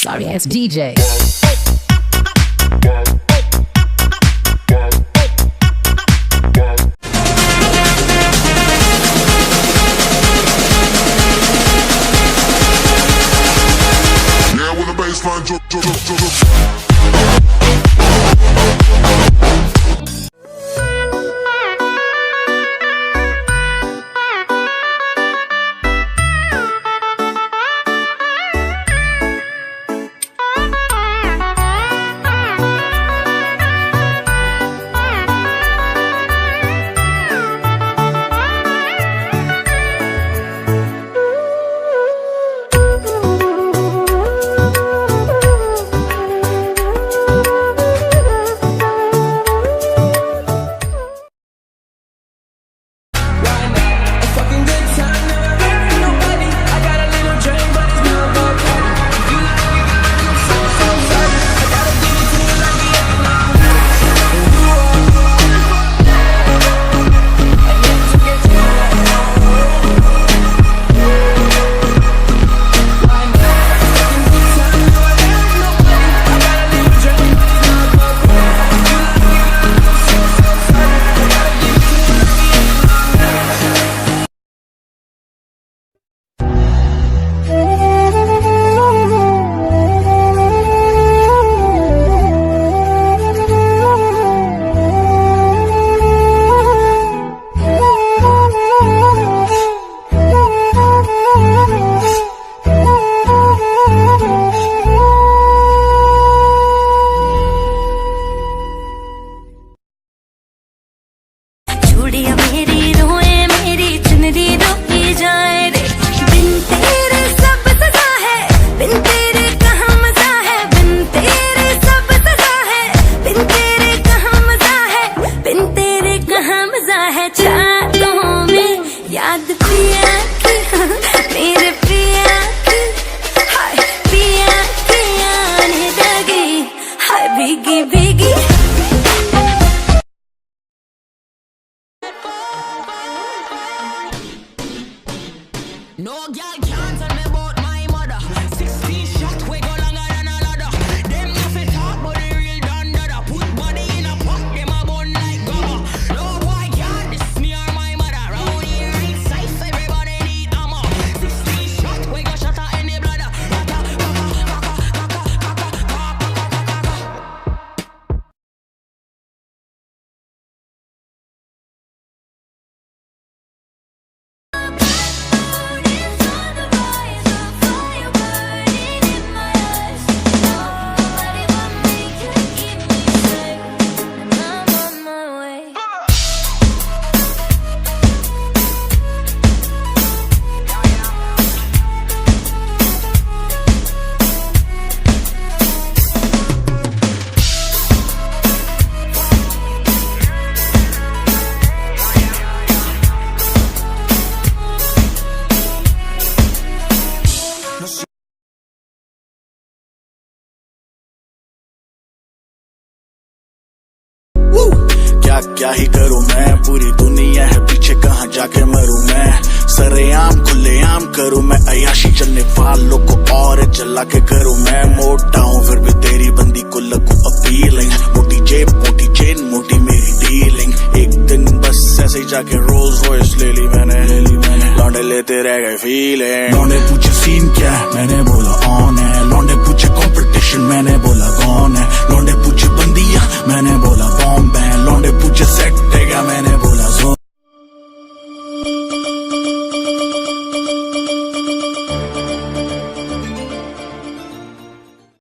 Sorry ass DJ. No girl can't tell me about my mother. 16 shot, we go longer than a ladder. Them nothing talk, but the real done dada. Put body in a pot, them a bun like gummer. No boy can't diss me or my mother. Round here in safe, everybody need armor. 16 shot, we go shot at any bladder. क्या ही करूं मैं, पूरी दुनिया है पीछे, कहां जाके मरूं मैं। सरेआम खुलेआम करूं मैं अयाशी, चलने वालों को और चला के करूं मैं। मोटा हूं फिर भी तेरी बंदी को लगू अपीलिंग। मोटी जेब मोटी चेन मोटी मेरी डीलिंग। एक दिन बस ऐसे ही जाके रोल्स रॉयस ले ली मैंने। लौंडे लेते रह गए फीलिंग। लौंडे पूछे सीन क्या है, मैंने